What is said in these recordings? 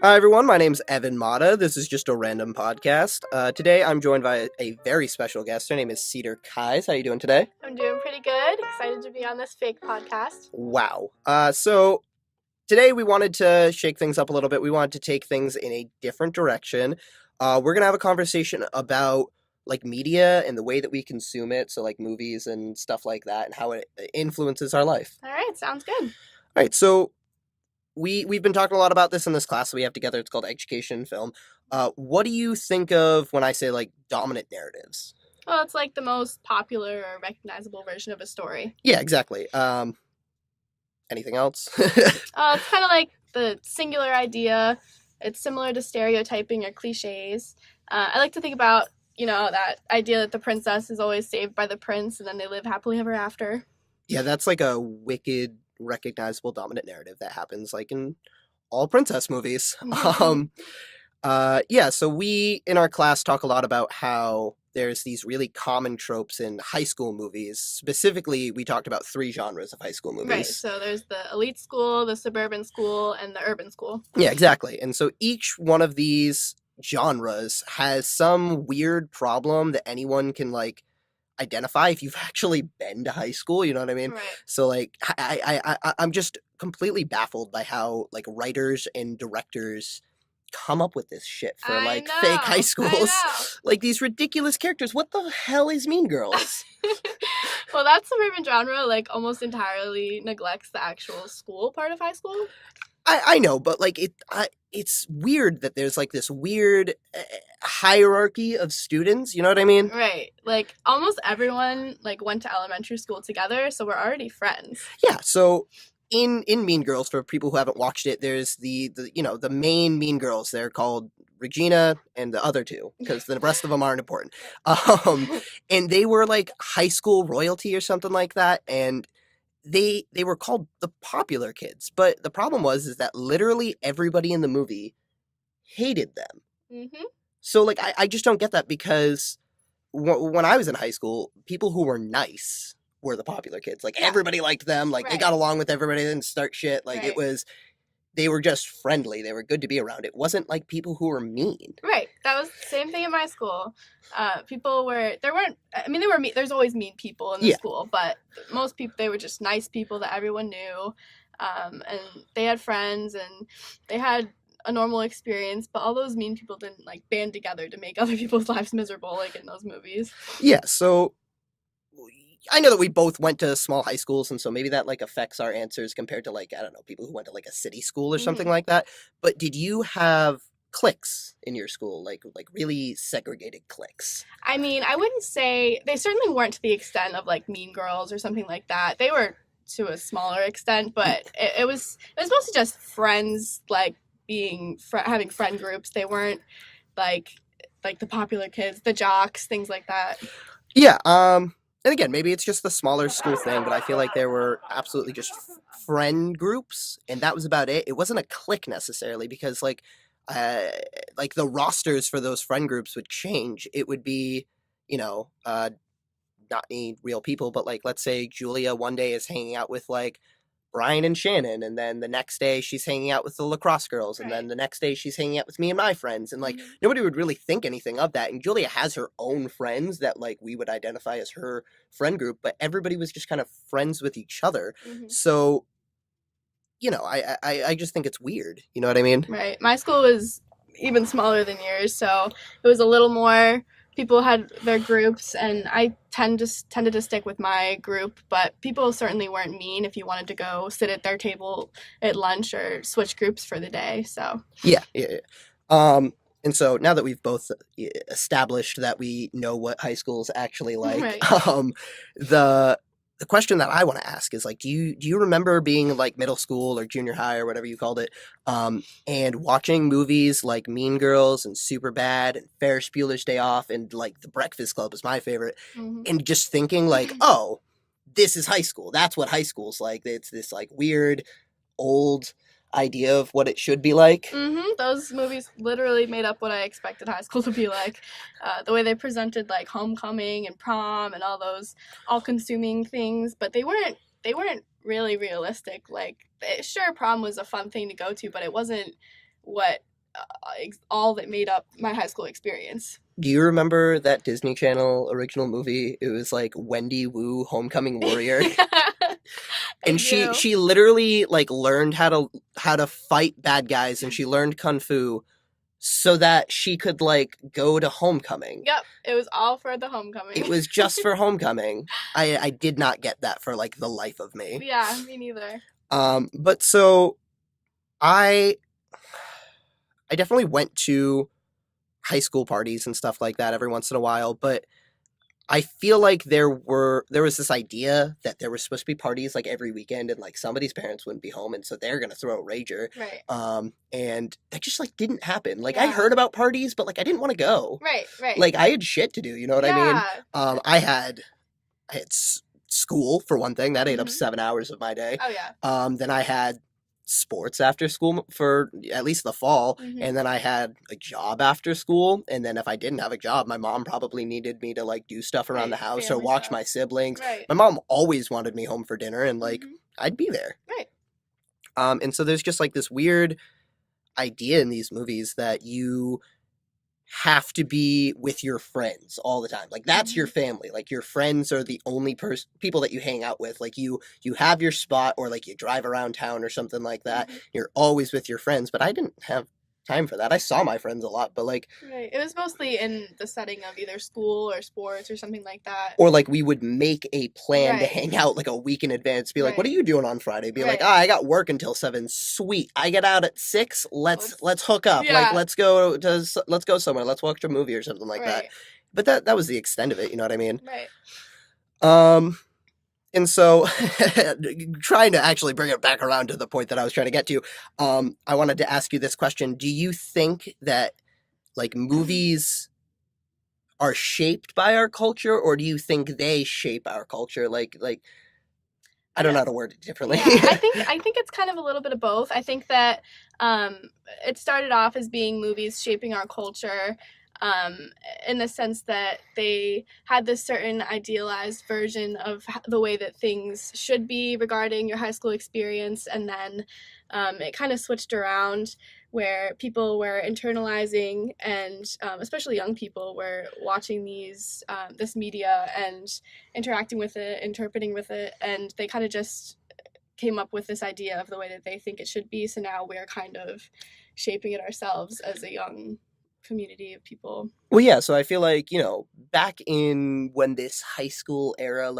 Hi, everyone. My name's Evan Mata. This is just a random podcast. Today, I'm joined by a very special guest. Her name is Cedar Kais. How are you doing today? I'm doing pretty good. Excited to be on this fake podcast. Wow. So today we wanted to shake things up a little bit. We wanted to take things in a different direction. We're gonna have a conversation about like media and the way that we consume it. So like movies and stuff like that, and how it influences our life. All right, sounds good. All right. So we've been talking a lot about this in this class that we have together. It's called Education and Film. What do you think of when I say like dominant narratives? Well, it's like the most popular or recognizable version of a story. Yeah, exactly. Anything else? It's kind of like the singular idea. It's similar to stereotyping or cliches. I like to think about, that idea that the princess is always saved by the prince and then they live happily ever after. Yeah, that's like a wicked, recognizable dominant narrative that happens like in all princess movies. Yeah, so we in our class talk a lot about how there's these really common tropes in high school movies. Specifically, we talked about three genres of high school movies. Right, so there's the elite school, the suburban school, and the urban school. Yeah, exactly. And so each one of these genres has some weird problem that anyone can like identify if you've actually been to high school, you know what I mean? Right. So like I'm just completely baffled by how like writers and directors come up with this shit for like fake high schools. Like these ridiculous characters. What the hell is Mean Girls? Well, that suburban genre like almost entirely neglects the actual school part of high school. I know, but like it's weird that there's like this weird hierarchy of students, you know what I mean? Right. Like almost everyone like went to elementary school together, so we're already friends. Yeah, so in Mean Girls, for people who haven't watched it, there's the the main Mean Girls. They're called Regina and the other two because the rest of them aren't important. And they were like high school royalty or something like that, and they were called the popular kids. But the problem was is that literally everybody in the movie hated them. Mm-hmm. So like I just don't get that because when I was in high school, people who were nice were the popular kids. Like everybody liked them. Like they got along with everybody. They didn't start shit. Like it was, they were just friendly. They were good to be around. It wasn't like people who were mean. Right. That was the same thing in my school. People were, there weren't, I mean, there were, there's always mean people in the school, but most people, they were just nice people that everyone knew. And they had friends and they had a normal experience, but all those mean people didn't like band together to make other people's lives miserable like in those movies. Yeah, so I know that we both went to small high schools, and so maybe that like affects our answers compared to like, I don't know, people who went to like a city school or something like that. But did you have cliques in your school, like really segregated cliques? I mean, I wouldn't say they certainly weren't to the extent of like Mean Girls or something like that. They were to a smaller extent, but it was mostly just friends, like being having friend groups. They weren't like the popular kids, the jocks, things like that. Yeah. And again, maybe it's just the smaller school thing, but I feel like there were absolutely just friend groups, and that was about it. It wasn't a clique necessarily because like the rosters for those friend groups would change. It would be, not any real people, but like let's say Julia one day is hanging out with like Brian and Shannon, and then the next day she's hanging out with the lacrosse girls, and then the next day she's hanging out with me and my friends, and like nobody would really think anything of that. And Julia has her own friends that like we would identify as her friend group, but everybody was just kind of friends with each other. So, I just think it's weird. You know what I mean? Right. My school was even smaller than yours, so it was a little more. People had their groups, and I tended to stick with my group, but people certainly weren't mean if you wanted to go sit at their table at lunch or switch groups for the day. So yeah. And so now that we've both established that we know what high school is actually like, the question that I want to ask is like, do you remember being like middle school or junior high or whatever you called it, and watching movies like Mean Girls and Superbad and Ferris Bueller's Day Off and like The Breakfast Club is my favorite, and just thinking like, oh, this is high school. That's what high school's like. It's this like weird, old idea of what it should be like. Those movies literally made up what I expected high school to be like. The way they presented like homecoming and prom and all those all-consuming things, but they weren't really realistic. Like, sure, prom was a fun thing to go to, but it wasn't what all that made up my high school experience. Do you remember that Disney Channel original movie? It was like Wendy Wu, Homecoming Warrior. I And do. she literally like learned how to fight bad guys, and she learned kung fu so that she could like go to homecoming. Yep, it was all for the homecoming. It was just for homecoming. I did not get that for like the life of me. Yeah, me neither. But so I definitely went to high school parties and stuff like that every once in a while, but I feel like there was this idea that there was supposed to be parties like every weekend, and like somebody's parents wouldn't be home, and so they're gonna throw a rager. Right. And that just like didn't happen. Like I Yeah. heard about parties, but like I didn't want to go. Right. Like I had shit to do. You know what I mean? Yeah. I had school for one thing that ate up Mhm. 7 hours of my day. Oh yeah. Then I had sports after school for at least the fall, Mhm. and then I had a job after school, and then if I didn't have a job, my mom probably needed me to like do stuff around the Right, house or family watch stuff. my siblings. Right. My mom always wanted me home for dinner, and like Mhm. I'd be there. Right. And so there's just like this weird idea in these movies that you have to be with your friends all the time. Like that's your Mhm. family. Like your friends are the only people that you hang out with. Like you have your spot, or like you drive around town or something like that. Mhm. You're always with your friends, but I didn't have time for that. I saw my friends a lot, but like Right. It was mostly in the setting of either school or sports or something like that. or like we would make a plan to Right. hang out like a week in advance. Be like, "What are Right. you doing on Friday?" Be like, Right. "Ah, I got work until 7. Sweet. I get out at 6. Let's hook up. Like Yeah. let's go somewhere. Let's watch a movie or something like that." Right. But that was the extent of it, you know what I mean? Right. And so trying to actually bring it back around to the point that I was trying to get to, I wanted to ask you this question. Do you think that like movies are shaped by our culture, or do you think they shape our culture? Like I don't know how to word it differently. Yeah, I think it's kind of a little bit of both. I think that um, it started off as being movies shaping our culture, um, in the sense that they had this certain idealized version of the way that things should be regarding your high school experience, and then it kind of switched around where people were internalizing, and especially young people were watching this media and interacting with it, interpreting with it, and they kind of just came up with this idea of the way that they think it should be. So now we're kind of shaping it ourselves as a young community of people. Well, yeah, so I feel like, back in when this high school era,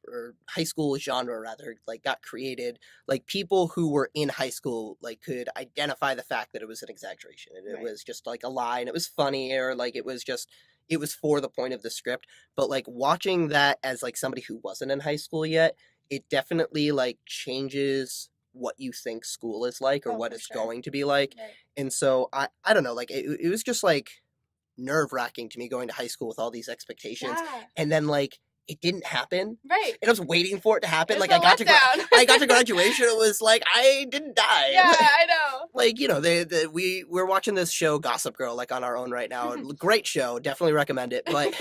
or high school genre rather, like got created, like people who were in high school, like could identify the fact that it was an exaggeration and it Right. was just like a lie and it was funny, or like it was for the point of the script. But like watching that as like somebody who wasn't in high school yet, it definitely like changes what you think school is like, or Oh, what for it's sure. going to be like. Right. And so I don't know, like it was just like nerve-wracking to me going to high school with all these expectations, Yeah. and then like it didn't happen, Right. and I was waiting for it to happen. It Like was I a got to letdown. I got to graduation, it was like I didn't die. Yeah, I know. Like we're watching this show Gossip Girl like on our own right now. Great show, definitely recommend it. But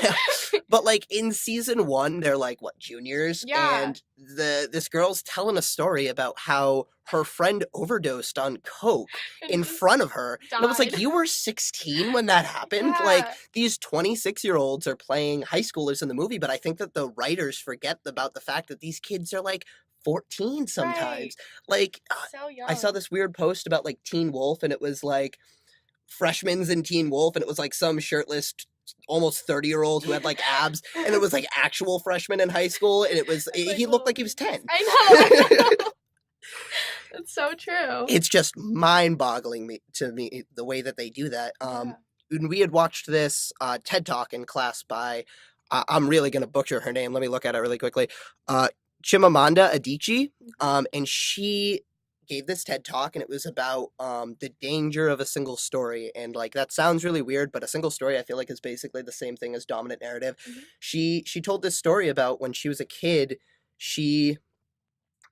but like in season 1, they're like what, juniors, Yeah. and this girl's telling a story about how her friend overdosed on coke in front of her, and I was like, Died. you were 16 when that happened. Like Yeah. these 26-year-olds are playing high schoolers in the movie, but I think that the writers forget about the fact that these kids are like 14 sometimes. Right. Like So young. I saw this weird post about like Teen Wolf, and it was like freshmen's in Teen Wolf, and it was like some shirtless almost 30-year-old who had like abs, and it was like actual freshmen in high school, and he looked like he was 10. I know. It's so true. It's just mind-boggling to me the way that they do that. Yeah. When we had watched this TED Talk in class by I'm really gonna butcher her name. Let me look at it really quickly. Chimamanda Adichie, and she gave this TED Talk, and it was about the danger of a single story. And like that sounds really weird, but a single story I feel like is basically the same thing as dominant narrative. Mhm. She told this story about when she was a kid, she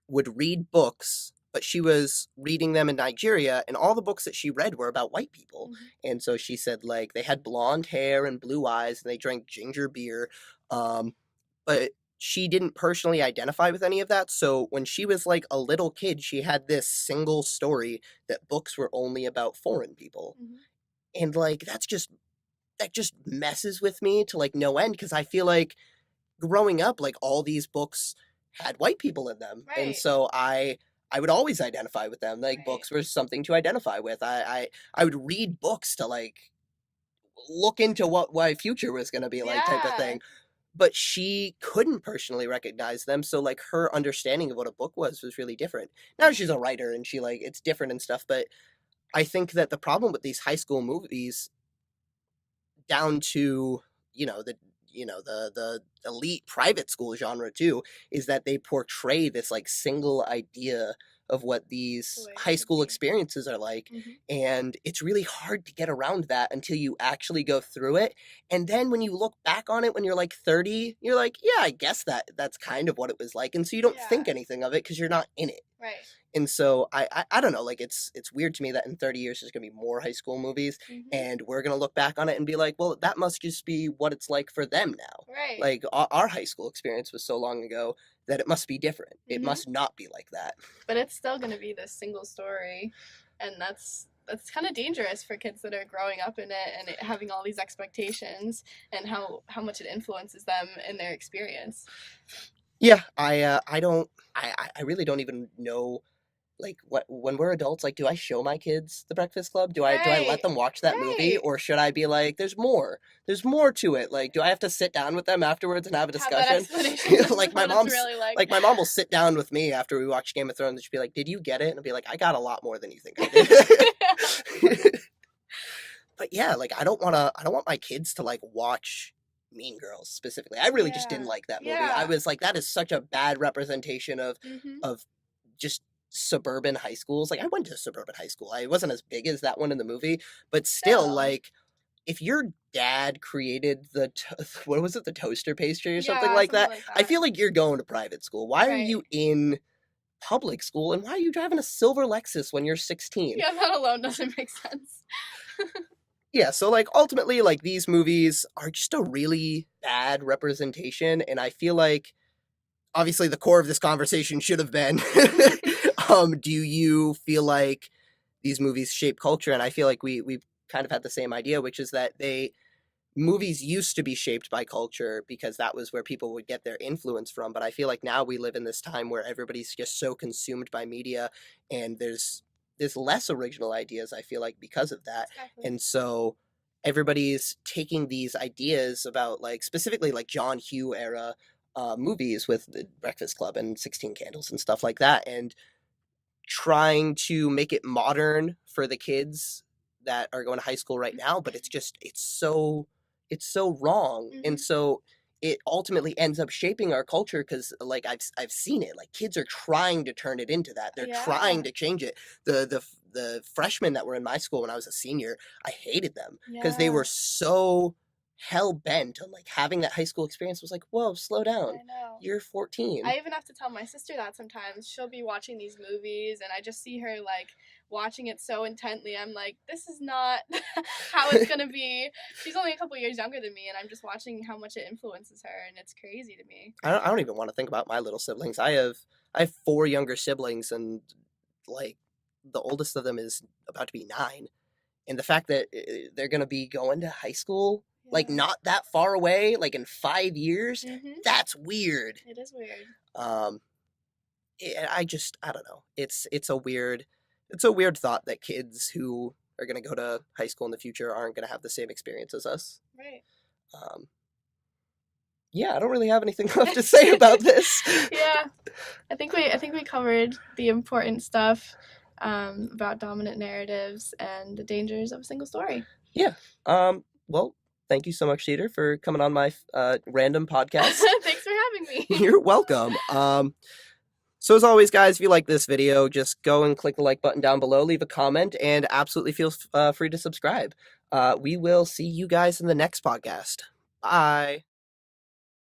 would read books, but she was reading them in Nigeria, and all the books that she read were about white people. Mhm. And so she said like they had blonde hair and blue eyes, and they drank ginger beer. But she didn't personally identify with any of that. So when she was like a little kid, she had this single story that books were only about foreign people. Mhm. And like that just messes with me to like no end, because I feel like growing up, like all these books had white people in them, and Right. so I would always identify with them. Like Right. books were something to identify with. I would read books to like look into what my future was going to be like, type of Yeah. thing. But she couldn't personally recognize them, so like her understanding of what a book was really different. Now she's a writer and she like it's different and stuff, but I think that the problem with these high school movies, down to the the elite private school genre too, is that they portray this like single idea of what The these way it high should school be. experiences are like, Hmm. and it's really hard to get around that until you actually go through it. And then when you look back on it when you're like 30, you're like, yeah, I guess that's kind of what it was like, and so you don't Yeah. think anything of it because you're not in it. Right. And so I don't know, like it's weird to me that in 30 years there's gonna be more high school movies, Hmm. and we're gonna look back on it and be like, well, that must just be what it's like for them now. Right. Like our high school experience was so long ago that it must be different. It Mhm. must not be like that. But it's still going to be this single story, and that's kind of dangerous for kids that are growing up in it and having all these expectations, and how much it influences them in their experience. Yeah, I don't I really don't even know, like, what when we're adults, like, do I show my kids The Breakfast Club? Do I let Right. them watch that movie, Right. or should I be like, there's more? There's more to it. Like, do I have to sit down with them afterwards and have a Have that discussion? explanation. Like my what mom's it's really like. like my mom will sit down with me after we watch Game of Thrones and she'll be like, "Did you get it?" And I'll be like, "I got a lot more than you think I did." But yeah, like I don't want my kids to like watch Mean Girls specifically. I really just didn't Yeah. like that movie. Yeah. I was like, that is such a bad representation Hmm. of just suburban high schools. Like I went to suburban high school. I wasn't as big as that one in the movie, but still, Still. like if your dad created what was it, the toaster pastry or something Yeah, like that, something like I that. feel like you're going to private school. Why are Right. you in public school, and why are you driving a silver Lexus when you're 16? Yeah, that alone doesn't make sense. Yeah, so like ultimately, like these movies are just a really bad representation, and I feel like obviously the core of this conversation should have been do you feel like these movies shape culture? And I feel like we've kind of had the same idea, which is that movies used to be shaped by culture because that was where people would get their influence from. But I feel like now we live in this time where everybody's just so consumed by media, and there's less original ideas, I feel like, because of that. Exactly. And so everybody's taking these ideas about like specifically like John Hugh era movies with the Breakfast Club and 16 Candles and stuff like that, and trying to make it modern for the kids that are going to high school right now, but it's so wrong. Mhm. And so it ultimately ends up shaping our culture because like I've seen it, like kids are trying to turn it into that. They're trying Yeah. to change it. The freshmen that were in my school when I was a senior, I hated them because they Yeah. were so hell bent on like having that high school experience. Was like, whoa, slow down, I know. you're 14. I even have to tell my sister that sometimes. She'll be watching these movies, and I just see her like watching it so intently. I'm like, this is not how it's gonna be. She's only a couple years younger than me, and I'm just watching how much it influences her, and it's crazy to me. I don't even want to think about my little siblings. I have four younger siblings, and like the oldest of them is about to be 9. And the fact that they're gonna be going to high school like Yeah. not that far away, like in 5 years, Mhm. that's weird. It is weird. I don't know. It's a weird thought that kids who are gonna go to high school in the future aren't gonna have the same experience as us. Right. Um, yeah, I don't really have anything left to say about this. Yeah. I think we covered the important stuff about dominant narratives and the dangers of a single story. Well, thank you so much, Cedar, for coming on my random podcast. Thanks for having me. You're welcome. So as always, guys, if you like this video, just go and click the like button down below, leave a comment, and absolutely feel free to subscribe. We will see you guys in the next podcast. Bye.